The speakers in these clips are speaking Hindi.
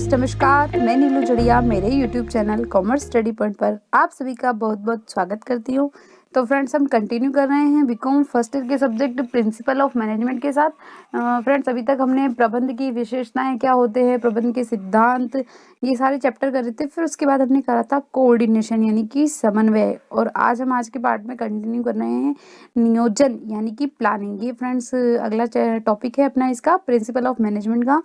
फ्रेंड्स नमस्कार, मैं नीलू जड़िया मेरे YouTube channel commerce study point पर आप सभी का बहुत बहुत स्वागत करती हूँ। तो फ्रेंड्स हम कंटिन्यू कर रहे हैं बीकॉम फर्स्ट ईयर के सब्जेक्ट प्रिंसिपल ऑफ मैनेजमेंट के साथ। फ्रेंड्स अभी तक हमने प्रबंध की विशेषताएं क्या होते हैं, प्रबंध के सिद्धांत, ये सारे चैप्टर कर रहे थे। फिर उसके बाद हमने करा था कोऑर्डिनेशन यानी कि समन्वय, और आज हम आज के पार्ट में कंटिन्यू कर रहे हैं नियोजन यानी कि प्लानिंग। ये फ्रेंड्स अगला टॉपिक है अपना इसका प्रिंसिपल ऑफ मैनेजमेंट का।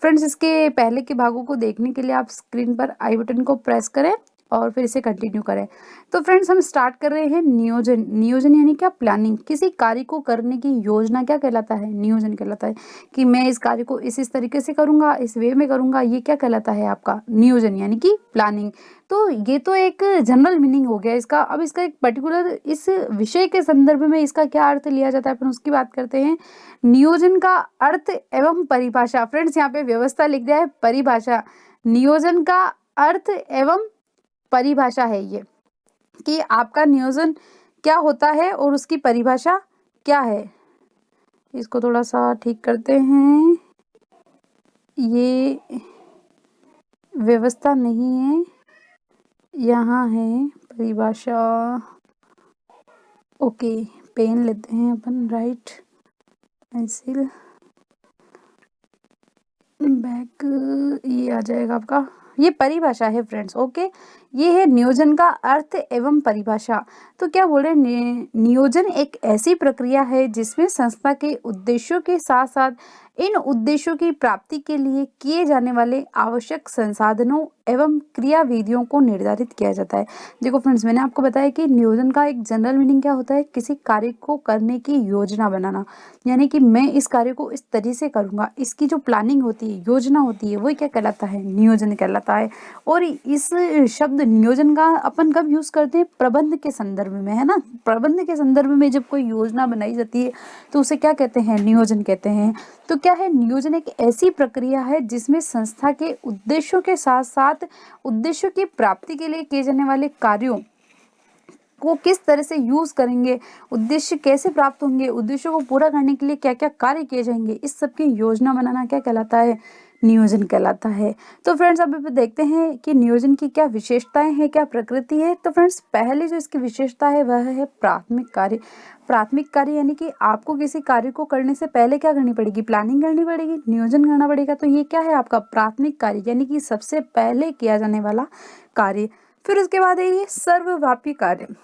फ्रेंड्स इसके पहले के भागों को देखने के लिए आप स्क्रीन पर आई बटन को प्रेस करें और फिर इसे कंटिन्यू करें। तो फ्रेंड्स हम स्टार्ट कर रहे हैं नियोजन। नियोजन यानी क्या? प्लानिंग। किसी कार्य को करने की योजना क्या कहलाता है? नियोजन कहलाता है। कि मैं इस कार्य को इस तरीके से करूंगा, इस वे में करूंगा, ये क्या कहलाता है आपका? नियोजन यानी कि प्लानिंग। तो ये तो एक जनरल मीनिंग हो गया इसका। अब इसका एक पर्टिकुलर इस विषय के संदर्भ में इसका क्या अर्थ लिया जाता है अपन उसकी बात करते हैं। नियोजन का अर्थ एवं परिभाषा। फ्रेंड्स यहाँ पे व्यवस्था लिख दिया है परिभाषा। नियोजन का अर्थ एवं परिभाषा है ये, कि आपका नियोजन क्या होता है और उसकी परिभाषा क्या है। इसको थोड़ा सा ठीक करते हैं, ये व्यवस्था नहीं है, यहाँ है परिभाषा। ओके, पेन लेते हैं अपन, राइट पेंसिल, बैक, ये आ जाएगा आपका, ये परिभाषा है फ्रेंड्स। ओके, ये है नियोजन का अर्थ एवं परिभाषा। तो क्या बोल रहे हैं, नियोजन एक ऐसी प्रक्रिया है जिसमें संस्था के उद्देश्यों के साथ साथ इन उद्देश्यों की प्राप्ति के लिए किए जाने वाले आवश्यक संसाधनों एवं क्रियाविधियों को निर्धारित किया जाता है। देखो फ्रेंड्स, मैंने आपको बताया कि नियोजन का एक जनरल मीनिंग क्या होता है? किसी कार्य को करने की योजना बनाना, यानी कि मैं इस कार्य को इस तरीके से करूंगा, इसकी जो प्लानिंग होती है, योजना होती है, वो क्या कहलाता है? नियोजन कहलाता है। और इस शब्द नियोजन का अपन कब यूज करते हैं? प्रबंध के संदर्भ में, है ना। प्रबंध के संदर्भ में जब कोई योजना बनाई जाती है तो उसे क्या कहते हैं? नियोजन कहते हैं। तो क्या है, नियोजन एक ऐसी प्रक्रिया है जिसमें संस्था के उद्देश्यों के साथ साथ उद्देश्यों की प्राप्ति के लिए किए जाने वाले कार्यों को किस तरह से यूज करेंगे, उद्देश्य कैसे प्राप्त होंगे, उद्देश्यों को पूरा करने के लिए क्या क्या कार्य किए जाएंगे, इस सब की योजना बनाना क्या कहलाता है? नियोजन कहलाता है। तो फ्रेंड्स अब देखते हैं कि नियोजन की क्या विशेषताएं हैं, क्या प्रकृति है। तो फ्रेंड्स पहले जो इसकी विशेषता है वह है प्राथमिक कार्य। प्राथमिक कार्य यानी कि आपको किसी कार्य को करने से पहले क्या करनी पड़ेगी? प्लानिंग करनी पड़ेगी, नियोजन करना पड़ेगा। तो ये क्या है आपका? प्राथमिक कार्य, यानी कि सबसे पहले किया जाने वाला कार्य। फिर उसके बाद है ये सर्वव्यापी कार्य।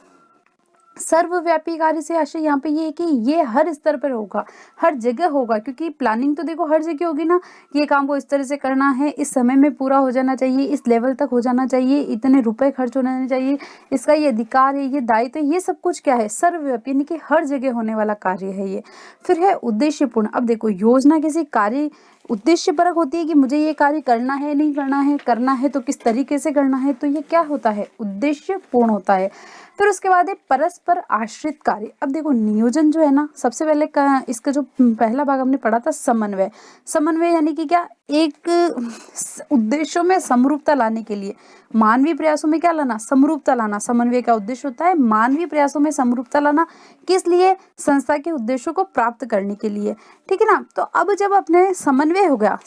सर्वव्यापी कार्य से आशय यहाँ पे ये है कि ये हर स्तर पर होगा, हर जगह होगा, क्योंकि प्लानिंग तो देखो हर जगह होगी ना। ये काम को इस तरह से करना है, इस समय में पूरा हो जाना चाहिए, इस लेवल तक हो जाना चाहिए, इतने रुपए खर्च होने चाहिए, इसका ये अधिकार है, ये दायित्व है, ये सब कुछ क्या है? सर्वव्यापी, यानी कि हर जगह होने वाला कार्य है ये। फिर है उद्देश्यपूर्ण। अब देखो, योजना किसी कार्य उद्देश्य परक होती है कि मुझे ये कार्य करना है, नहीं करना है तो किस तरीके से करना है, तो ये क्या होता है? उद्देश्य पूर्ण होता है। फिर उसके बाद है परस्पर आश्रित कार्य। अब देखो, नियोजन जो है ना, सबसे पहले इसका जो पहला भाग हमने पढ़ा था समन्वय। समन्वय यानी कि क्या? एक उद्देश्यों में समरूपता लाने के लिए मानवीय प्रयासों में क्या लाना? समरूपता लाना। समन्वय का उद्देश्य होता है मानवीय प्रयासों में समरूपता लाना। किस लिए? संस्था के उद्देश्यों को प्राप्त करने के लिए, ठीक है ना। तो अब जब अपने समन्वय हो गया,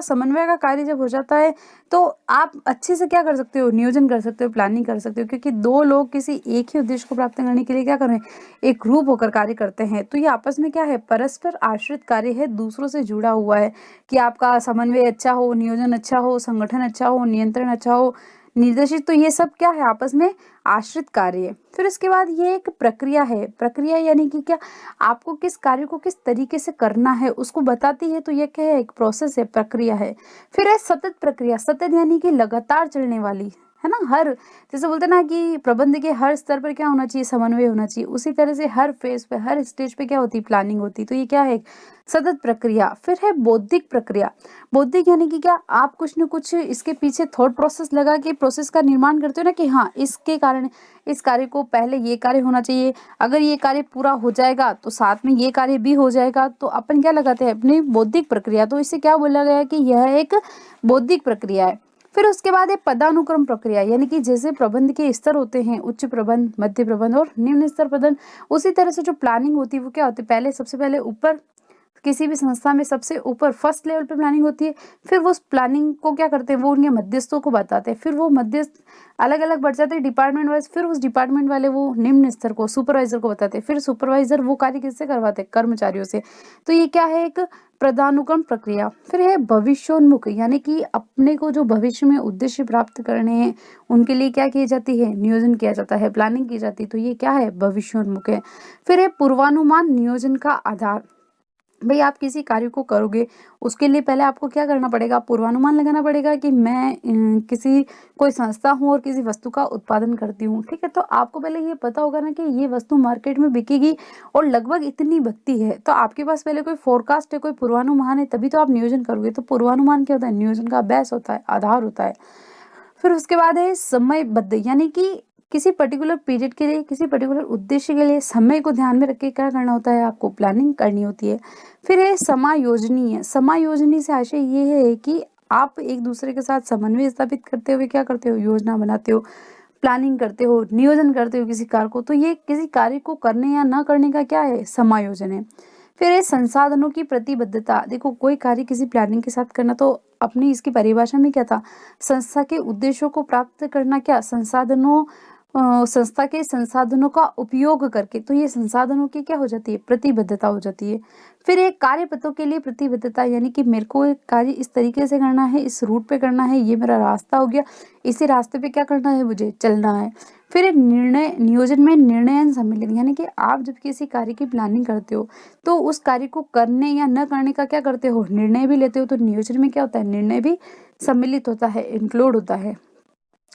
समन्वय का कार्य जब हो जाता है तो आप अच्छे से क्या कर सकते हो? नियोजन कर सकते हो, प्लानिंग कर सकते हो, क्योंकि दो लोग किसी एक ही उद्देश्य को प्राप्त करने के लिए क्या कर रहे हैं? एक ग्रुप होकर कार्य करते हैं। तो ये आपस में क्या है? परस्पर आश्रित कार्य है, दूसरों से जुड़ा हुआ है। कि आपका समन्वय अच्छा हो, नियोजन अच्छा हो, संगठन अच्छा हो, नियंत्रण अच्छा हो, निर्देशित, तो ये सब क्या है? आपस में आश्रित कार्य है। फिर इसके बाद ये एक प्रक्रिया है। प्रक्रिया यानी कि क्या? आपको किस कार्य को किस तरीके से करना है उसको बताती है। तो ये क्या है? एक प्रोसेस है, प्रक्रिया है। फिर है सतत प्रक्रिया। सतत यानी कि लगातार चलने वाली, है ना। हर, जैसे बोलते ना कि प्रबंध के हर स्तर पर क्या होना चाहिए? समन्वय होना चाहिए। उसी तरह से हर फेज पे, हर स्टेज पे क्या होती? प्लानिंग होती। तो ये क्या है? सतत प्रक्रिया। फिर है बौद्धिक प्रक्रिया। बौद्धिक यानी कि क्या? आप कुछ न कुछ इसके पीछे थॉट प्रोसेस लगा के प्रोसेस का निर्माण करते हो ना, कि हाँ इसके कारण इस कार्य को पहले ये कार्य होना चाहिए, अगर ये कार्य पूरा हो जाएगा तो साथ में ये कार्य भी हो जाएगा। तो अपन क्या लगाते हैं? अपनी बौद्धिक प्रक्रिया। तो इससे क्या बोला गया है? कि यह एक बौद्धिक प्रक्रिया है। फिर उसके बाद है पदानुक्रम प्रक्रिया, यानी कि जैसे प्रबंध के स्तर होते हैं, उच्च प्रबंध, मध्य प्रबंध और निम्न स्तर प्रबंध, उसी तरह से जो प्लानिंग होती है वो क्या होती है? पहले सबसे पहले ऊपर, किसी भी संस्था में सबसे ऊपर फर्स्ट लेवल पे प्लानिंग होती है। फिर वो उस प्लानिंग को क्या करते हैं, वो उनके मध्यस्थों को बताते हैं। फिर वो मध्यस्थ अलग अलग बढ़ जाते हैं डिपार्टमेंट वाइज। फिर उस डिपार्टमेंट वाले वो निम्न स्तर को सुपरवाइजर को बताते हैं। फिर सुपरवाइजर वो कार्य किससे करवाते हैं, कर्मचारियों से। तो ये क्या है, एक पदानुक्रम प्रक्रिया। फिर है भविष्योन्मुख, यानी कि अपने को जो भविष्य में उद्देश्य प्राप्त करने हैं उनके लिए क्या की जाती है, नियोजन किया जाता है, प्लानिंग की जाती है। तो ये क्या है, भविष्योन्मुख है। फिर है पूर्वानुमान नियोजन का आधार। भाई आप किसी कार्य को करोगे, उसके लिए पहले आपको क्या करना पड़ेगा, पूर्वानुमान लगाना पड़ेगा कि मैं किसी कोई संस्था हूँ और किसी वस्तु का उत्पादन करती हूँ, ठीक है। तो आपको पहले ये पता होगा ना कि ये वस्तु मार्केट में बिकेगी और लगभग इतनी बिकती है। तो आपके पास पहले कोई फोरकास्ट है, कोई पूर्वानुमान है, तभी तो आप नियोजन करोगे। तो पूर्वानुमान क्या होता है, नियोजन का बेस होता है, आधार होता है। फिर उसके बाद है समयबद्ध, यानी कि किसी पर्टिकुलर पीरियड के लिए, किसी पर्टिकुलर उद्देश्य के लिए समय को ध्यान में रख के क्या करना होता है, आपको प्लानिंग करनी होती है। फिर है समायोजनीय। समायोजनी से आशय ये है कि आप एक दूसरे के साथ समन्वय स्थापित करते हुए क्या करते हो, योजना बनाते हो, प्लानिंग करते हो, नियोजन करते हो किसी कार्य को। तो ये किसी कार्य को करने या ना करने का क्या है, समायोजन है। फिर है संसाधनों की प्रतिबद्धता। देखो कोई कार्य किसी प्लानिंग के साथ करना, तो अपनी इसकी परिभाषा में क्या था, संस्था के उद्देश्यों को प्राप्त करना, क्या संसाधनों संस्था के संसाधनों का उपयोग करके। तो ये संसाधनों की क्या हो जाती है, प्रतिबद्धता हो जाती है। फिर एक कार्य पथों के लिए प्रतिबद्धता, यानी कि मेरे को एक कार्य इस तरीके से करना है, इस रूट पे करना है, ये मेरा रास्ता हो गया, इसी रास्ते पे क्या करना है, मुझे चलना है। फिर एक निर्णय नियोजन में निर्णयन सम्मिलित, यानी कि आप जब किसी कार्य की प्लानिंग करते हो तो उस कार्य को करने या न करने का क्या करते हो, निर्णय भी लेते हो। तो नियोजन में क्या होता है, निर्णय भी सम्मिलित होता है, इंक्लूड होता है।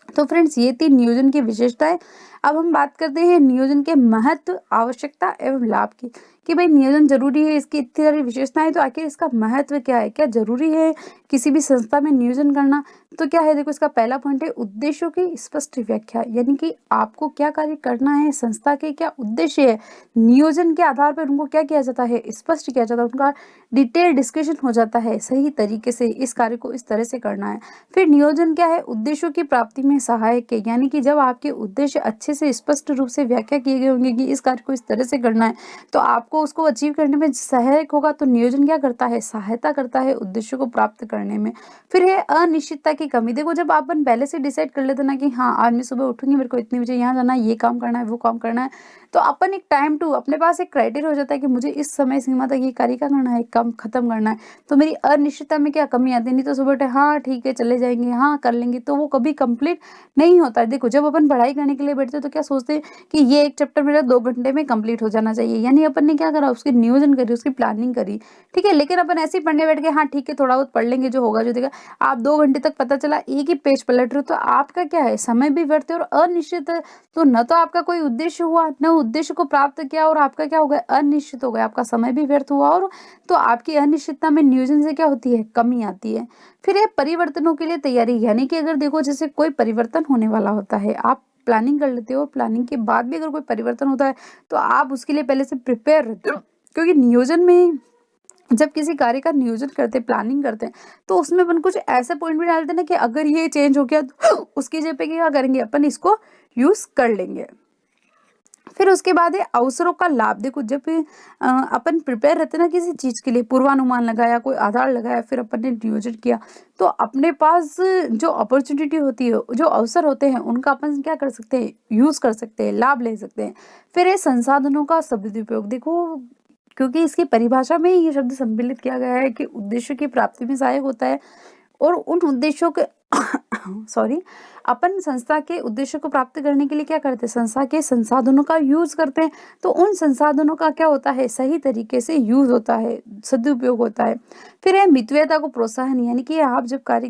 तो फ्रेंड्स ये थी नियोजन की विशेषताएं। अब हम बात करते हैं नियोजन के महत्व, आवश्यकता एवं लाभ की, कि भाई नियोजन जरूरी है, इसकी इतनी सारी विशेषताएं, तो आखिर इसका महत्व क्या है, क्या जरूरी है किसी भी संस्था में नियोजन करना। तो क्या है, देखो इसका पहला पॉइंट है उद्देश्यों की स्पष्ट व्याख्या, यानी कि आपको क्या कार्य करना है, संस्था के क्या उद्देश्य है, नियोजन के आधार पर उनको क्या किया जाता है, स्पष्ट किया जाता है, उनका डिटेल डिस्कशन हो जाता है, सही तरीके से इस कार्य को इस तरह से करना है। फिर नियोजन क्या है, उद्देश्यों की प्राप्ति में सहायक है, यानी कि जब आपके उद्देश्य अच्छे से स्पष्ट रूप से व्याख्या किए गए होंगे कि इस कार्य को इस तरह से करना है, तो आपको उसको अचीव करने में सहायक होगा। तो नियोजन क्या करता है, सहायता करता है उद्देश्य को प्राप्त करने में। फिर है अनिश्चितता की कमी। देखो जब अपन पहले से डिसाइड कर लेते ना कि हाँ आज मैं सुबह उठूंगी, मेरे को इतनी बजे यहाँ जाना है, ये काम करना है, वो काम करना है, तो अपन एक टाइम टू अपने पास एक क्राइटेरिया हो जाता है कि मुझे इस समय सीमा तक ये कार्य का करना है, काम खत्म करना है। तो मेरी अनिश्चितता में क्या कमी आती है, नहीं तो सुबह उठे हाँ ठीक है चले जाएंगे, हाँ कर लेंगे, तो वो कभी कंप्लीट नहीं होता है। देखो जब अपन पढ़ाई करने के लिए बैठते हैं तो क्या सोचते हैं कि ये एक चैप्टर मेरा 2 घंटे में कंप्लीट हो जाना चाहिए, यानी अपन ने क्या करा, उसकी नियोजन करी, उसकी प्लानिंग करी, ठीक है। लेकिन अपन ऐसे ही पढ़ने बैठ गए, हाँ ठीक है थोड़ा बहुत पढ़ लेंगे, जो होगा जो देगा, आप 2 घंटे तक पता चला एक ही पेज पलट रहे हो, तो आपका क्या है, समय भी व्यर्थ है और अनिश्चित है। तो न तो आपका कोई उद्देश्य हुआ, न उद्देश्य को प्राप्त किया, और आपका क्या हो गया, अनिश्चित हो गया, आपका समय भी व्यर्थ हुआ। और तो आपकी अनिश्चितता में नियोजन से क्या होती है, कमी आती है। फिर ये परिवर्तनों के लिए तैयारी, यानी कि अगर देखो जैसे कोई परिवर्तन होने वाला होता है, आप प्लानिंग कर लेते हो, प्लानिंग के बाद भी अगर कोई परिवर्तन होता है तो आप उसके लिए पहले से प्रिपेयर रहते हो। क्योंकि नियोजन में जब किसी कार्य का नियोजन करते हैं, प्लानिंग करते हैं, तो उसमें अपन कुछ ऐसे पॉइंट भी डालते हैं ना कि अगर ये चेंज हो गया तो उसकी जगह पे क्या करेंगे, अपन इसको यूज कर लेंगे। फिर उसके बाद है अवसरों का लाभ। देखो जब अपन प्रिपेयर रहते हैं ना किसी चीज के लिए, पूर्वानुमान लगाया, कोई आधार लगाया, फिर अपन ने नियोजन किया, तो अपने पास जो अपॉर्चुनिटी होती है, जो अवसर होते हैं, उनका अपन क्या कर सकते हैं, यूज कर सकते हैं, लाभ ले सकते हैं। फिर ये संसाधनों का सदुपयोग। देखो क्योंकि इसकी परिभाषा में ही ये शब्द सम्मिलित किया गया है कि उद्देश्य की प्राप्ति में सहायक होता है, और उन उद्देश्यों के सॉरी अपन संस्था के उद्देश्य को प्राप्त करने के लिए क्या करते हैं, संस्था के संसाधनों का यूज करते हैं। तो उन संसाधनों का क्या होता है, सही तरीके से यूज होता है, सदुपयोग होता है। फिर है मितव्ययता को प्रोत्साहन, यानी कि आप जब कार्य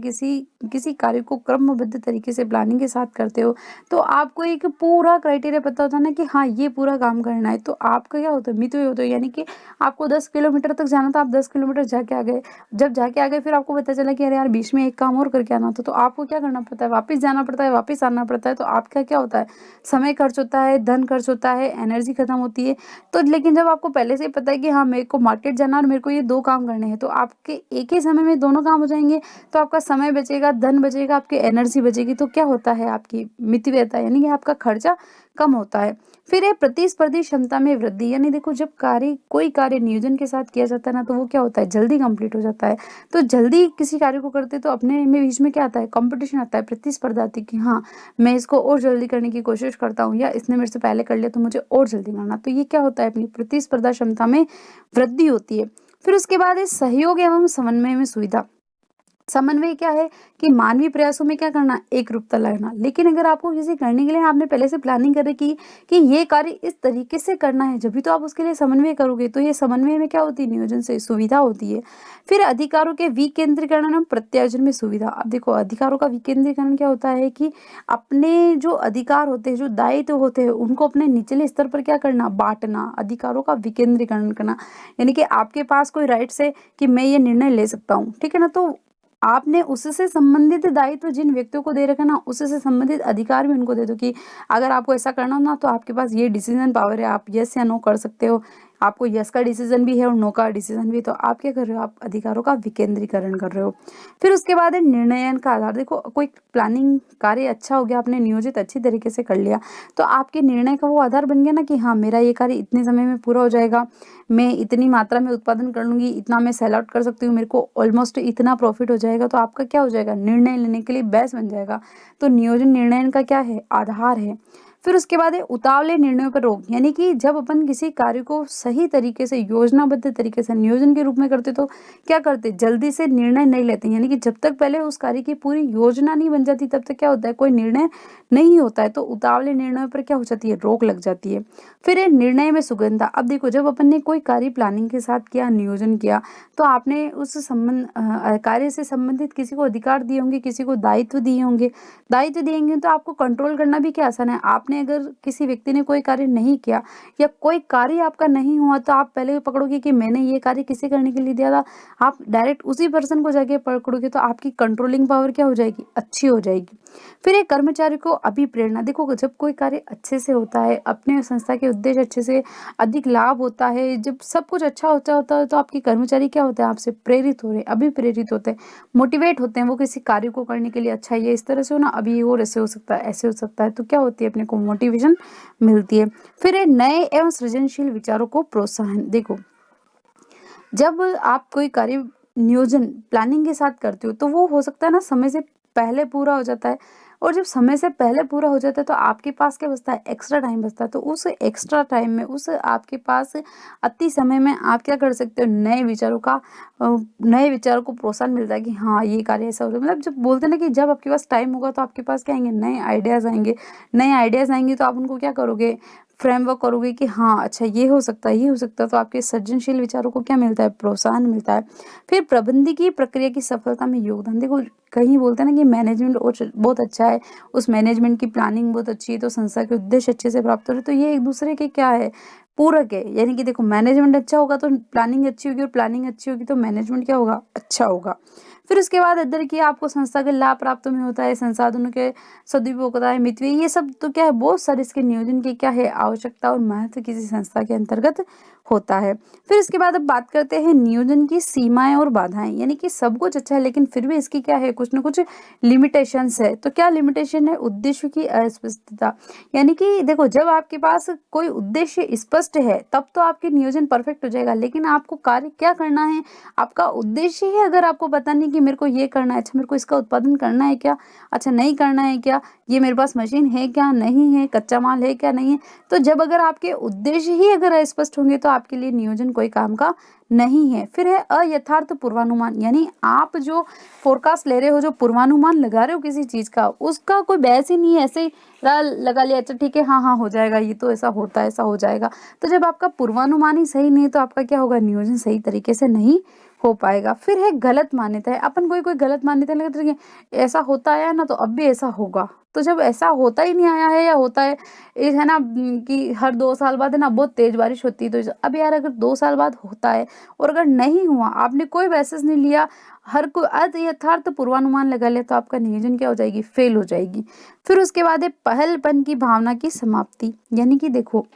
किसी कार्य को क्रमबद्ध तरीके से प्लानिंग के साथ करते हो, तो आपको एक पूरा क्राइटेरिया पता होता है ना कि हाँ ये पूरा काम करना है, तो आपका क्या होता है, मितव्यय होता है। यानी कि आपको 10 किलोमीटर तक जाना था, आप 10 किलोमीटर जाके आ गए, जब जाके आ गए फिर आपको पता चला कि अरे यार बीच में एक काम और करके आना था, तो आपको क्या करना पड़ता है, वापस जाना पड़ता है, वापस आना पड़ता है। तो आपका क्या होता है, समय खर्च होता है, धन खर्च होता है, एनर्जी खत्म होती है। तो लेकिन जब आपको पहले से ही पता है कि हाँ मेरे को मार्केट जाना और मेरे को ये 2 काम करने हैं, तो आपके एक ही समय में दोनों काम हो जाएंगे, तो आपका समय बचेगा, धन बचेगा, आपकी एनर्जी बचेगी, तो क्या होता है आपकी मितव्ययता यानी कि आपका खर्चा कम होता है। फिर है प्रतिस्पर्धी क्षमता में वृद्धि, यानी देखो जब कोई कार्य नियोजन के साथ किया जाता है ना, तो वो क्या होता है जल्दी कंप्लीट हो जाता है। तो जल्दी किसी कार्य को करते तो अपने में बीच में क्या आता है कंपटीशन आता है, प्रतिस्पर्धा आती है कि हाँ मैं इसको और जल्दी करने की कोशिश करता हूँ, या इसने मेरे से पहले कर लिया तो मुझे और जल्दी करना। तो ये क्या होता है अपनी प्रतिस्पर्धा क्षमता में वृद्धि होती है। फिर उसके बाद है सहयोग एवं समन्वय में सुविधा। समन्वय क्या है कि मानवीय प्रयासों में क्या करना, एक रूपता लाना। लेकिन अगर आपको किसी करने के लिए आपने पहले से प्लानिंग कर रखी कि ये कार्य इस तरीके से करना है, जब भी तो आप उसके लिए समन्वय करोगे। तो ये समन्वय में क्या होती है, नियोजन से सुविधा होती है। फिर अधिकारों के विकेंद्रीकरण और प्रत्यायोजन में सुविधा। अब देखो अधिकारों का विकेंद्रीकरण क्या होता है कि अपने जो अधिकार होते हैं, जो दायित्व होते हैं, उनको अपने निचले स्तर पर क्या करना, बांटना। अधिकारों का विकेंद्रीकरण करना यानी कि आपके पास कोई राइट्स है कि मैं ये निर्णय ले सकता हूँ, ठीक है ना। तो आपने उससे संबंधित दायित्व जिन व्यक्तियों को दे रखा ना, उससे संबंधित अधिकार भी उनको दे दो कि अगर आपको ऐसा करना हो ना, तो आपके पास ये डिसीजन पावर है, आप यस या नो कर सकते हो। आपको यस का डिसीजन भी है और नो का डिसीजन भी है। तो आप क्या कर रहे हो, आप अधिकारों का विकेंद्रीकरण कर रहे हो। फिर उसके बाद है निर्णयन का आधार। देखो कोई प्लानिंग कार्य अच्छा हो गया, आपने नियोजित अच्छी तरीके से कर लिया, तो आपके निर्णय का वो आधार बन गया ना कि हाँ मेरा ये कार्य इतने समय में पूरा हो जाएगा, मैं इतनी मात्रा में उत्पादन कर लूंगी, इतना मैं सेल आउट कर सकती हूँ, मेरे को ऑलमोस्ट इतना प्रॉफिट हो जाएगा। तो आपका क्या हो जाएगा, निर्णय लेने के लिए बेस बन जाएगा। तो नियोजन निर्णय का क्या है, आधार है। फिर उसके बाद है उतावले निर्णयों पर रोक, यानी कि जब अपन किसी कार्य को सही तरीके से योजनाबद्ध तरीके से नियोजन के रूप में करते तो क्या करते, जल्दी से निर्णय नहीं लेते। यानी कि जब तक पहले उस कार्य की पूरी योजना नहीं बन जाती तब तक क्या होता है, कोई निर्णय नहीं होता है। तो उतावले निर्णयों पर क्या हो जाती है, रोक लग जाती है। फिर है निर्णय में सुगमता। अब देखो जब अपन ने कोई कार्य प्लानिंग के साथ किया, नियोजन किया, तो आपने उस कार्य से संबंधित किसी को अधिकार दिए होंगे, किसी को दायित्व दिए होंगे। दायित्व दिएंगे तो आपको कंट्रोल करना भी क्या आसान है। आपने अगर किसी व्यक्ति ने कोई कार्य नहीं किया या कोई कार्य आपका नहीं हुआ, तो आप पहले पकड़ोगे कि मैंने ये कार्य किसे करने के लिए दिया था, आप डायरेक्ट उसी पर्सन को जाके पकड़ोगे। तो आपकी कंट्रोलिंग पावर क्या हो जाएगी, अच्छी हो जाएगी। फिर एक कर्मचारी को अभिप्रेरणा। देखो जब कोई कार्य अच्छे से होता है, अपने संस्था के उद्देश्य अच्छे से, अधिक लाभ होता है, जब सब कुछ अच्छा होता है, तो आपके कर्मचारी क्या होते हैं, आपसे प्रेरित हो रहे हैं, अभिप्रेरित होते हैं, मोटिवेट होते हैं वो किसी कार्य को करने के लिए। अच्छा ये इस तरह से हो ना, अभी और ऐसे हो सकता है, ऐसे हो सकता है। तो क्या होती है, अपने को मोटिवेशन मिलती है। फिर है नए एवं सृजनशील विचारों को प्रोत्साहन। देखो जब आप कोई कार्य नियोजन प्लानिंग के साथ करते हो, तो वो हो सकता है ना समय से पहले पूरा हो जाता है। और जब समय से पहले पूरा हो जाता है तो आपके पास क्या बचता है, एक्स्ट्रा टाइम बचता है। तो उस एक्स्ट्रा टाइम में, उस आपके पास अति समय में आप क्या कर सकते हो, नए विचारों को प्रोत्साहन मिलता है कि हाँ ये कार्य ऐसा हो रहा है। मतलब जब बोलते हैं ना कि जब आपके पास टाइम होगा तो आपके पास क्या आएंगे, नए आइडियाज़ आएंगे। नए आइडियाज़ आएंगे तो आप उनको क्या करोगे, फ्रेमवर्क करोगे कि हाँ अच्छा ये हो सकता है, ये हो सकता है। तो आपके सृजनशील विचारों को क्या मिलता है, प्रोत्साहन मिलता है। फिर प्रबंधकीय प्रक्रिया की सफलता में योगदान। देखो कहीं बोलते हैं ना कि मैनेजमेंट बहुत अच्छा है, उस मैनेजमेंट की प्लानिंग बहुत अच्छी है, तो संस्था के उद्देश्य अच्छे से प्राप्त हो रहे हैं। तो ये एक दूसरे के क्या है, पूरक है। यानी कि देखो मैनेजमेंट अच्छा होगा तो प्लानिंग अच्छी होगी, और प्लानिंग अच्छी होगी तो मैनेजमेंट क्या होगा, अच्छा होगा। फिर उसके बाद अदर की आपको संस्था के लाभ प्राप्त में होता है, संसाधनों के सदुपयोग होता है, मितव्यय, ये सब तो क्या है, बहुत सारे इसके नियोजन की क्या है, आवश्यकता और महत्व किसी संस्था के अंतर्गत होता है। फिर इसके बाद अब बात करते हैं नियोजन की सीमाएं और बाधाएं। यानी कि सब कुछ अच्छा है लेकिन फिर भी इसकी क्या है, कुछ ना कुछ लिमिटेशंस है। तो क्या लिमिटेशन है, उद्देश्य की अस्पष्टता। यानी कि देखो जब आपके पास कोई उद्देश्य स्पष्ट है तब तो आपके नियोजन परफेक्ट हो जाएगा। लेकिन आपको कार्य क्या करना है, आपका उद्देश्य ही अगर आपको पता नहीं कि मेरे को ये करना है, अच्छा मेरे को इसका उत्पादन करना है क्या, अच्छा नहीं करना है क्या, ये मेरे पास मशीन है क्या नहीं है, कच्चा माल है क्या नहीं है। तो जब अगर आपके उद्देश्य ही अगर अस्पष्ट होंगे तो आपके लिए नियोजन कोई काम का नहीं है। फिर है अयथार्थ पूर्वानुमान। यानी आप जो फोरकास्ट ले रहे हो, जो पूर्वानुमान लगा रहे हो किसी चीज का, उसका कोई बहस ही नहीं है, ऐसे ही लगा लिया, अच्छा ठीक है हाँ हाँ हो जाएगा, ये तो ऐसा होता है, ऐसा हो जाएगा। तो जब आपका पूर्वानुमान ही सही नहीं है तो आपका क्या होगा, नियोजन सही तरीके से नहीं हो पाएगा। फिर है गलत मान्यता है। अपन कोई गलत मान्यता लगा रहे ऐसा होता है ना, तो अब भी ऐसा होगा। तो जब ऐसा होता ही नहीं आया है, या होता है है ना कि हर 2 साल बाद है ना बहुत तेज बारिश होती है, तो अब यार अगर 2 साल बाद होता है और अगर नहीं हुआ, आपने कोई बेसिस नहीं लिया, हर कोई अर्ध यथार्थ पूर्वानुमान लगा लिया, तो आपका नियोजन क्या हो जाएगी, फेल हो जाएगी। फिर उसके बाद है पहलपन की भावना की समाप्ति। यानी कि देखो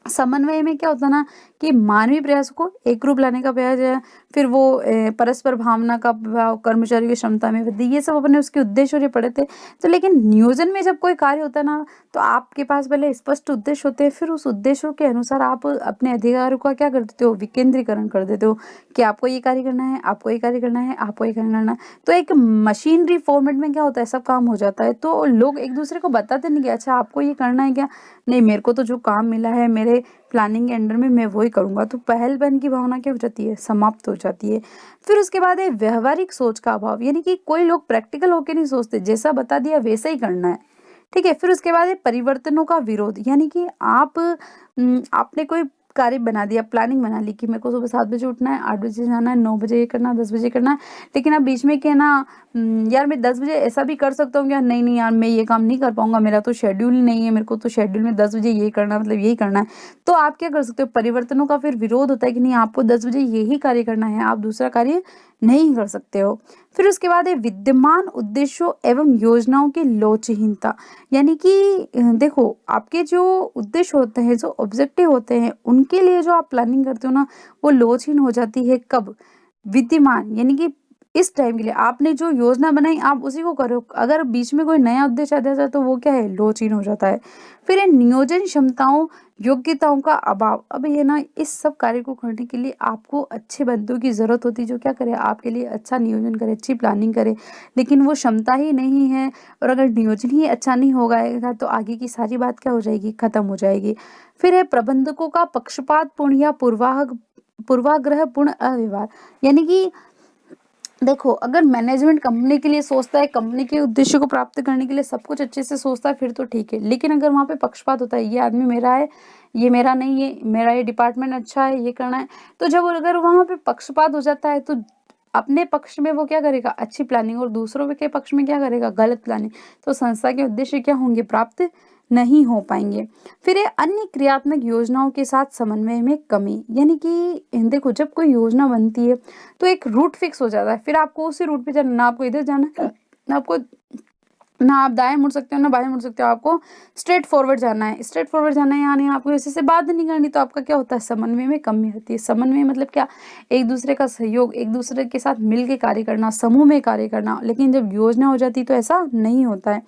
समन्वय में क्या होता है ना कि मानवीय प्रयास को एक रूप लाने का प्रयास है, फिर वो परस्पर भावना का प्रभाव, कर्मचारी की क्षमता में वृद्धि, ये सब अपने उसके उद्देश्य और ये पढ़े थे। तो लेकिन नियोजन में जब कोई कार्य होता है ना, तो आपके पास पहले स्पष्ट उद्देश्य होते हैं, फिर उस उद्देश्यों के अनुसार आप अपने अधिकारों का क्या कर देते हो, विकेंद्रीकरण कर देते हो कि आपको ये कार्य करना है, आपको ये कार्य करना है, आपको ये कार्य करना है। तो एक मशीनरी फॉर्मेट में क्या होता है, सब काम हो जाता है। तो लोग एक दूसरे को बताते नहीं कि अच्छा आपको ये करना है क्या, नहीं मेरे को तो जो काम मिला है मेरे प्लानिंग के अंडर में मैं वही करूँगा। तो पहलपन की भावना क्या हो जाती है, समाप्त हो जाती है। फिर उसके बाद है व्यवहारिक सोच का अभाव, यानी कि कोई लोग प्रैक्टिकल होके नहीं सोचते, जैसा बता दिया वैसा ही करना है। ठीक है। फिर उसके बाद है परिवर्तनों का विरोध, यानी कि आपने कोई कार्य बना दिया, प्लानिंग बना ली कि मेरे को सुबह 7 बजे उठना है, 8 बजे जाना है, 9 बजे ये करना है, 10 बजे करना है। लेकिन अब बीच में क्या है ना, यार मैं 10 बजे ऐसा भी कर सकता हूँ क्या, नहीं नहीं यार मैं ये काम नहीं कर पाऊंगा, मेरा तो शेड्यूल ही नहीं है, मेरे को तो शेड्यूल में 10 बजे ये करना है, मतलब यही करना है। तो आप क्या कर सकते हो, परिवर्तनों का फिर विरोध होता है कि नहीं आपको 10 बजे यही कार्य करना है, आप दूसरा कार्य नहीं कर सकते हो। फिर उसके बाद है विद्यमान उद्देश्यों एवं योजनाओं की लोचहीनता, यानी कि देखो आपके जो उद्देश्य होते हैं, जो ऑब्जेक्टिव होते हैं, उनके लिए जो आप प्लानिंग करते हो ना, वो लोचहीन हो जाती है। कब, विद्यमान यानी कि इस टाइम के लिए आपने जो योजना बनाई आप उसी को करो, अगर बीच में कोई नया उद्देश्य आ जाता है तो वो क्या है, लोचहीन हो जाता है। फिर है नियोजन क्षमताओं, योग्यताओं का अभाव। अब ये ना इस सब कार्य को करने के लिए आपको अच्छे बंदों की जरूरत होती है, जो क्या करे, आपके लिए अच्छा नियोजन करे, अच्छी प्लानिंग करे। लेकिन वो क्षमता ही नहीं है, और अगर नियोजन ही अच्छा नहीं होगा तो आगे की सारी बात क्या हो जाएगी, खत्म हो जाएगी। फिर है प्रबंधकों का पक्षपात पूर्ण या पूर्वाग्रह पूर्ण अव्यवहार, यानी कि देखो अगर मैनेजमेंट कंपनी के लिए सोचता है, कंपनी के उद्देश्य को प्राप्त करने के लिए सब कुछ अच्छे से सोचता है, फिर तो ठीक है। लेकिन अगर वहाँ पे पक्षपात होता है, ये आदमी मेरा है, ये मेरा नहीं है, मेरा ये डिपार्टमेंट अच्छा है, ये करना है, तो जब अगर वहाँ पे पक्षपात हो जाता है तो अपने पक्ष में वो क्या करेगा, अच्छी प्लानिंग, और दूसरों के पक्ष में क्या करेगा, गलत प्लानिंग। तो संस्था के उद्देश्य क्या होंगे, प्राप्त नहीं हो पाएंगे। फिर ये अन्य क्रियात्मक योजनाओं के साथ समन्वय में कमी, यानी कि देखो जब कोई योजना बनती है तो एक रूट फिक्स हो जाता है, फिर आपको उसी रूट पे जाना, ना आपको इधर जाना है, ना आपको, ना आप दाएं मुड़ सकते हो ना बाएं मुड़ सकते हो, आपको स्ट्रेट फॉरवर्ड जाना है, स्ट्रेट फॉरवर्ड जाना है, यानी आपको किसी से बात नहीं करनी। तो आपका क्या होता है, समन्वय में कमी होती है। समन्वय मतलब क्या, एक दूसरे का सहयोग, एक दूसरे के साथ मिल के कार्य करना, समूह में कार्य करना। लेकिन जब योजना हो जाती है तो ऐसा नहीं होता है।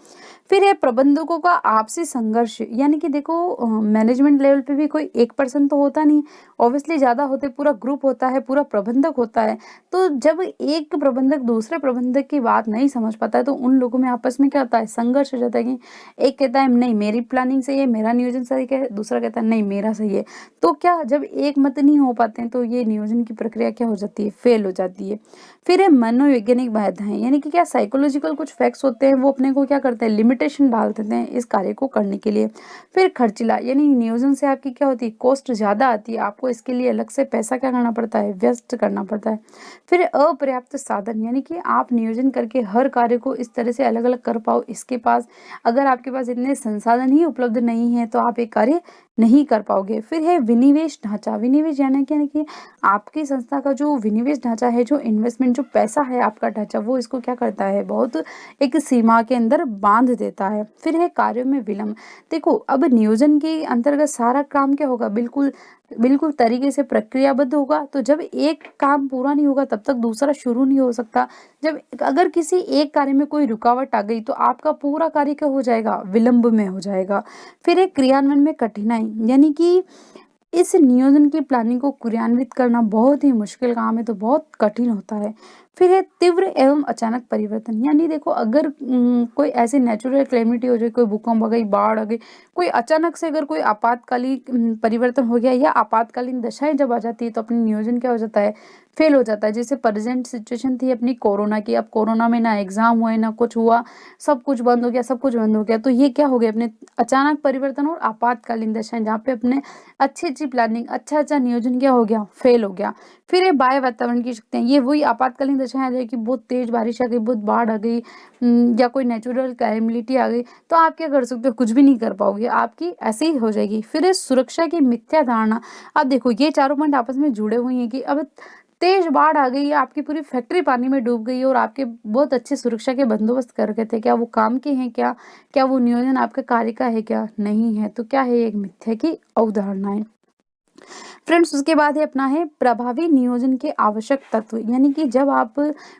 फिर है प्रबंधकों का आपसी संघर्ष, यानी कि देखो मैनेजमेंट लेवल पे भी कोई एक पर्सन तो होता नहीं, ऑब्वियसली ज्यादा होते, पूरा ग्रुप होता है, पूरा प्रबंधक होता है। तो जब एक प्रबंधक दूसरे प्रबंधक की बात नहीं समझ पाता है तो उन लोगों में आपस में क्या होता है, संघर्ष हो जाता है कि एक कहता है नहीं मेरी प्लानिंग सही है, मेरा नियोजन सही है, दूसरा कहता है नहीं मेरा सही है। तो क्या जब एक मत नहीं हो पाते हैं तो ये नियोजन की प्रक्रिया क्या हो जाती है, फेल हो जाती है। फिर है मनोवैज्ञानिक बाधाएं, यानी कि क्या साइकोलॉजिकल कुछ फैक्ट्स होते हैं, वो अपने को क्या करते हैं, लिमिटेशन डाल देते हैं इस कार्य को करने के लिए। फिर खर्चीला, यानी नियोजन से आपकी क्या होती है, कॉस्ट ज्यादा आती है, आपको इसके लिए अलग से पैसा क्या करना पड़ता है, व्यस्त करना पड़ता है। फिर अपर्याप्त साधन, यानी कि आप नियोजन करके हर कार्य को इस तरह से अलग अलग कर पाओ, इसके पास अगर आपके पास इतने संसाधन ही उपलब्ध नहीं है तो आप एक कार्य नहीं कर पाओगे। फिर है विनिवेश ढांचा, विनिवेश यानी कि आपकी संस्था का जो विनिवेश ढांचा है, जो इन्वेस्टमेंट, जो पैसा है आपका ढांचा, वो इसको क्या करता है, बहुत एक सीमा के अंदर बांध देता है। फिर है कार्यों में विलंब, देखो अब नियोजन के अंतर्गत सारा काम क्या होगा, बिल्कुल बिल्कुल तरीके से प्रक्रियाबद्ध होगा। तो जब एक काम पूरा नहीं होगा तब तक दूसरा शुरू नहीं हो सकता। जब अगर किसी एक कार्य में कोई रुकावट आ गई तो आपका पूरा कार्य क्या हो जाएगा, विलंब में हो जाएगा। फिर एक क्रियान्वयन में कठिनाई, यानी कि इस नियोजन की प्लानिंग को क्रियान्वित करना बहुत ही मुश्किल काम है, तो बहुत कठिन होता है। फिर है तीव्र एवं अचानक परिवर्तन, यानी देखो अगर कोई ऐसी नेचुरल कैलेमिटी हो जाए, कोई भूकंप आ गई, बाढ़ आ गई, कोई अचानक से अगर कोई आपातकालीन परिवर्तन हो गया या आपातकालीन दशाएं जब आ जाती है तो अपनी नियोजन क्या हो जाता है, फेल हो जाता है। जैसे प्रेजेंट सिचुएशन थी अपनी कोरोना की, अब कोरोना में ना एग्जाम हुए ना कुछ हुआ, सब कुछ बंद हो गया, सब कुछ बंद हो गया। तो ये क्या हो गया, अपने अचानक परिवर्तन और आपातकालीन दशाएं, जहाँ पे अपने अच्छी अच्छी प्लानिंग, अच्छा नियोजन क्या हो गया, फेल हो गया। फिर ये बाह्य वातावरण की शक्तियाँ, ये वही आपातकालीन दशाएं आ जाए कि बहुत तेज बारिश आ गई, बहुत बाढ़ आ गई, या कोई नेचुरल कैलेमिटी आ गई, तो आप क्या कर सकते हो, कुछ भी नहीं कर पाओगे, आपकी ऐसे ही हो जाएगी। फिर ये सुरक्षा की मिथ्या धारणा, अब देखो ये चारों पॉइंट आपस में जुड़े हुए हैं कि अब तेज बाढ़ आ गई है, आपकी पूरी फैक्ट्री पानी में डूब गई है और आपके बहुत अच्छे सुरक्षा के बंदोबस्त कर रखे थे, क्या वो काम के हैं क्या? क्या वो नियोजन आपके कार्य का है क्या? नहीं है। तो क्या है, ये एक मिथ्या की अवधारणा है। फ्रेंड्स, उसके बाद है अपना है प्रभावी नियोजन के आवश्यक तत्व, यानी कि जब आप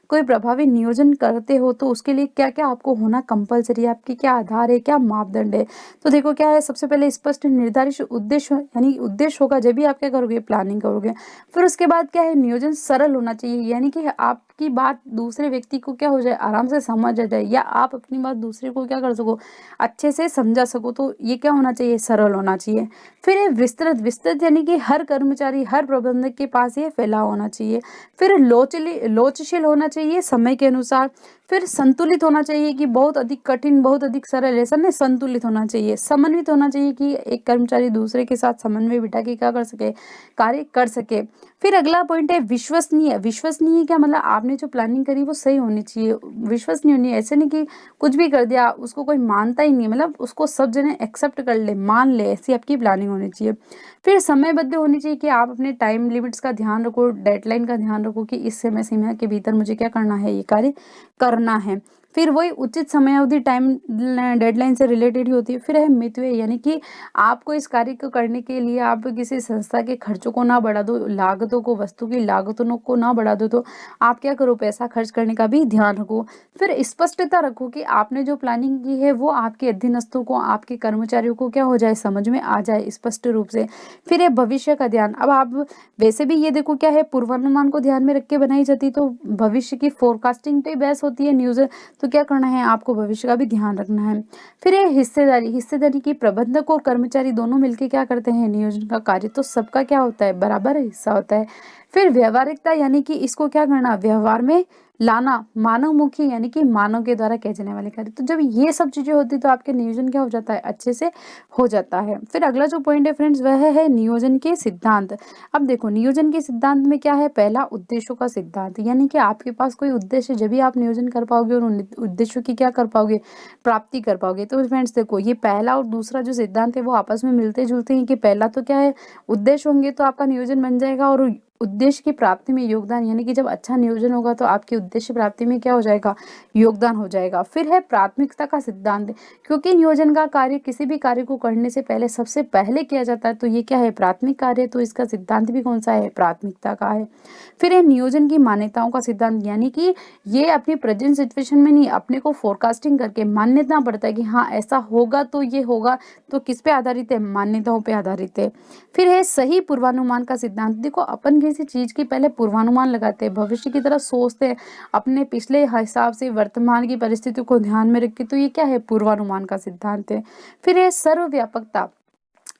कोई प्रभावी नियोजन करते हो तो उसके लिए क्या क्या आपको होना कंपलसरी है, आपके क्या आधार है, क्या मापदंड है। तो देखो क्या है, सबसे पहले स्पष्ट निर्धारित उद्देश्य, यानी उद्देश्य होगा जब भी आप क्या करोगे, प्लानिंग करोगे। फिर उसके बाद क्या है, नियोजन सरल होना चाहिए, यानी कि आपकी बात दूसरे व्यक्ति को क्या हो जाए, आराम से समझ आ जाए, या आप अपनी बात दूसरे को क्या कर सको, अच्छे से समझा सको। तो ये क्या होना चाहिए, सरल होना चाहिए। फिर ये विस्तृत, विस्तृत यानी कि हर कर्मचारी, हर प्रबंधक के पास ये फैला होना चाहिए। फिर लोचशील होना चाहिए समय के अनुसार। फिर संतुलित होना चाहिए, कि बहुत अधिक कठिन, बहुत अधिक सरल, ऐसा नहीं, संतुलित होना चाहिए। समन्वित होना चाहिए, कि एक कर्मचारी दूसरे के साथ समन्वय बिठा के क्या कर सके, कार्य कर सके। फिर अगला पॉइंट है विश्वसनीय। विश्वसनीय क्या मतलब, आपने जो प्लानिंग करी वो सही होनी चाहिए, विश्वसनीय होनी है। ऐसे नहीं कि कुछ भी कर दिया, उसको कोई मानता ही नहीं, मतलब उसको सब जने एक्सेप्ट कर ले, मान ले, ऐसी आपकी प्लानिंग होनी चाहिए। फिर समयबद्ध होनी चाहिए, कि आप अपने टाइम लिमिट्स का ध्यान रखो, डेडलाइन का ध्यान रखो, कि इस समय सीमा के भीतर मुझे क्या करना है, ये कार्य करना है। फिर वही उचित समयावधि, टाइम डेडलाइन से रिलेटेड ही होती है। फिर है मितव्यय, यानी कि आपको इस कार्य को करने के लिए आप किसी संस्था के खर्चों को ना बढ़ा दो, लागतों को, वस्तु की लागतों को ना बढ़ा दो। तो आप क्या करो, पैसा खर्च करने का भी ध्यान रखो। फिर स्पष्टता रखो, कि आपने जो प्लानिंग की है वो आपके अधीनस्थों को, आपके कर्मचारियों को क्या हो जाए, समझ में आ जाए स्पष्ट रूप से। फिर है भविष्य का ध्यान। अब आप वैसे भी ये देखो क्या है, पूर्वानुमान को ध्यान में रख के बनाई जाती, तो भविष्य की फोरकास्टिंग पे बेस होती है न्यूज़। तो क्या करना है, आपको भविष्य का भी ध्यान रखना है। फिर ये हिस्सेदारी। हिस्सेदारी की, प्रबंधक और कर्मचारी दोनों मिलकर क्या करते हैं, नियोजन का कार्य, तो सबका क्या होता है, बराबर हिस्सा होता है। फिर व्यवहारिकता, यानी कि इसको क्या करना, व्यवहार में लाना। मानवमुखी, यानी कि मानव के द्वारा किए जाने वाले कार्य। तो जब ये सब चीजें होती तो आपके नियोजन क्या हो जाता है, अच्छे से हो जाता है। फिर अगला जो पॉइंट है फ्रेंड्स, वह है नियोजन के सिद्धांत। अब देखो, नियोजन के सिद्धांत में क्या है, पहला उद्देश्यों का सिद्धांत, यानी कि आपके पास कोई उद्देश्य, जब भी आप नियोजन कर पाओगे और उन उद्देश्यों की क्या कर पाओगे, प्राप्ति कर पाओगे। तो फ्रेंड्स देखो, ये पहला और दूसरा जो सिद्धांत है वो आपस में मिलते जुलते हैं, कि पहला तो क्या है, उद्देश्य होंगे तो आपका नियोजन बन जाएगा, और उद्देश्य की प्राप्ति में योगदान, यानी कि जब अच्छा नियोजन होगा तो आपके उद्देश्य प्राप्ति में क्या हो जाएगा, योगदान हो जाएगा। फिर है प्राथमिकता का सिद्धांत, क्योंकि नियोजन का कार्य, किसी भी कार्य को करने से पहले सबसे पहले किया जाता है, तो ये क्या है, प्राथमिक कार्य, तो इसका सिद्धांत भी कौन सा है, प्राथमिकता का है। फिर है नियोजन की मान्यताओं का सिद्धांत, यानी कि ये अपनी प्रेजेंट सिचुएशन में नहीं, अपने को फोरकास्टिंग करके मान्यता पड़ता है, कि हाँ ऐसा होगा तो ये होगा। तो किस पे आधारित है, मान्यताओं पे आधारित है। फिर है सही पूर्वानुमान का सिद्धांत। देखो, अपन किसी चीज की पहले पूर्वानुमान लगाते हैं, भविष्य की तरफ सोचते हैं, अपने पिछले हिसाब से वर्तमान की परिस्थिति को ध्यान में रख के, तो ये क्या है, पूर्वानुमान का सिद्धांत है। फिर है सर्वव्यापकता।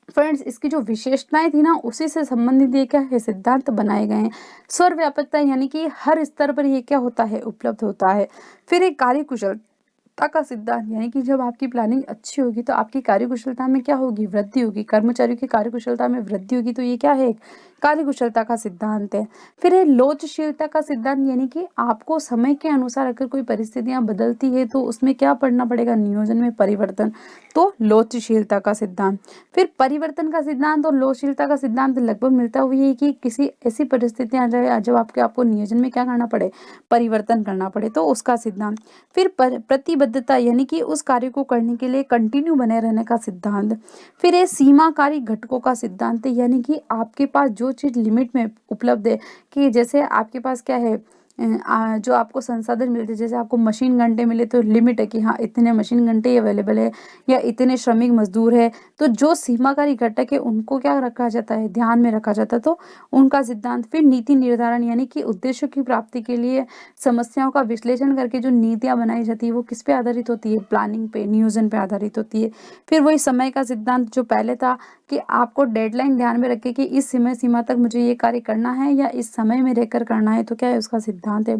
फ्रेंड्स, इसकी जो विशेषताएं थी ना, उसी से संबंधित ये क्या है, सिद्धांत बनाए गए हैं। सर्वव्यापकता, यानी कि हर स्तर पर ये क्या होता है, उपलब्ध होता है। फिर एक कार्यकुशलता का सिद्धांत, यानी कि जब आपकी प्लानिंग अच्छी होगी तो आपकी कार्यकुशलता में क्या होगी, वृद्धि होगी, कर्मचारियों की कार्यकुशलता में वृद्धि होगी। तो ये क्या है, कार्यकुशलता का सिद्धांत है। फिर है लोचशीलता का सिद्धांत, यानी कि आपको समय के अनुसार अगर कोई परिस्थितियां बदलती है तो उसमें क्या पढ़ना पड़ेगा, नियोजन में परिवर्तन, तो लोचशीलता का सिद्धांत। फिर परिवर्तन का सिद्धांत और लोचशीलता का सिद्धांत लगभग मिलता हुआ है, कि किसी ऐसी परिस्थितियां आ जाए जब आपको नियोजन में क्या करना पड़े, परिवर्तन करना पड़े, तो उसका सिद्धांत। फिर प्रतिबद्धता, यानी कि उस कार्य को करने के लिए कंटिन्यू बने रहने का सिद्धांत। फिर है सीमाकारी घटकों का सिद्धांत, यानी कि आपके पास जो चीज लिमिट में उपलब्ध है, कि जैसे आपके पास क्या है, जो आपको संसाधन मिलते हैं, जैसे आपको मशीन घंटे मिले तो लिमिट है, कि हाँ इतने मशीन घंटे अवेलेबल है, या इतने श्रमिक मजदूर है। तो जो सीमाकारी घटक है उनको क्या रखा जाता है, ध्यान में रखा जाता है, तो उनका सिद्धांत। फिर नीति निर्धारण, यानी कि उद्देश्यों की प्राप्ति के लिए समस्याओं का विश्लेषण करके जो नीतियां बनाई जाती है वो किस पे आधारित होती है, प्लानिंग पे, नियोजन पे आधारित होती है। फिर वही समय का सिद्धांत जो पहले था, कि आपको डेडलाइन ध्यान में रखे, कि इस समय सीमा तक मुझे ये कार्य करना है, या इस समय में रहकर करना है, तो क्या है, उसका सिद्धांत है।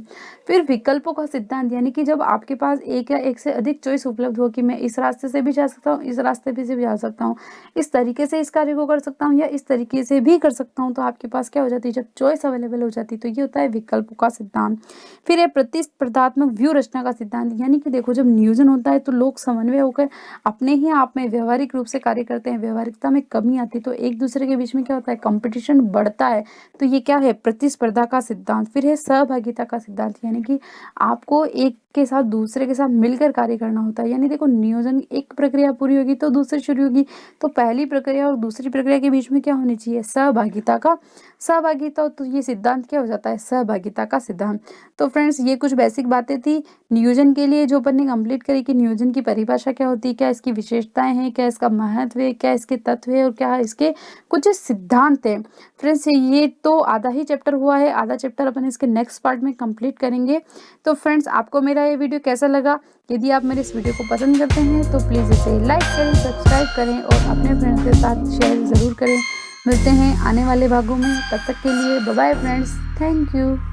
फिर विकल्पों का सिद्धांत, यानी कि जब आपके पास एक या एक से अधिक चॉइस उपलब्ध हो, कि मैं इस रास्ते से भी जा सकता हूँ, इस रास्ते पे से भी जा सकता हूँ, इस तरीके से इस कार्य को कर सकता हूँ, या इस तरीके से भी कर सकता हूँ, तो आपके पास क्या हो जाती है, जब चॉइस अवेलेबल हो जाती है, तो ये होता है विकल्पों का सिद्धांत। फिर है प्रतिस्पर्धात्मक व्यूह रचना का सिद्धांत, यानी कि देखो, जब नियोजन होता है तो लोग समन्वय होकर अपने ही आप में व्यवहारिक रूप से कार्य करते हैं, व्यवहारिकता में कमी आती है तो एक दूसरे के बीच में क्या होता है, कंपटीशन बढ़ता है। तो ये क्या है, प्रतिस्पर्धा का सिद्धांत। फिर है सहभागिता का सिद्धांत, यानी कि आपको एक के साथ दूसरे के साथ मिलकर कार्य करना होता है। यानी देखो, नियोजन एक प्रक्रिया पूरी होगी तो दूसरी शुरू होगी, तो पहली प्रक्रिया और दूसरी प्रक्रिया के बीच में क्या होनी चाहिए, सहभागिता। तो ये सिद्धांत क्या हो जाता है, सहभागिता का सिद्धांत। तो फ्रेंड्स, ये कुछ बेसिक बातें थी नियोजन के लिए जो अपन ने कंप्लीट करी कि नियोजन की परिभाषा क्या होती है, क्या इसकी विशेषताएं हैं, क्या इसका महत्व है, क्या इसके तत्व है और क्या इसके कुछ सिद्धांत हैं। फ्रेंड्स, ये तो आधा ही चैप्टर हुआ है, आधा चैप्टर अपन इसके नेक्स्ट पार्ट में कंप्लीट करेंगे। तो फ्रेंड्स, आपको मेरा ये वीडियो कैसा लगा? यदि आप मेरे इस वीडियो को पसंद करते हैं तो प्लीज़ इसे लाइक करें, सब्सक्राइब करें और अपने फ्रेंड्स के साथ शेयर ज़रूर करें। मिलते हैं आने वाले भागों में, तब तक के लिए bye bye friends, thank you.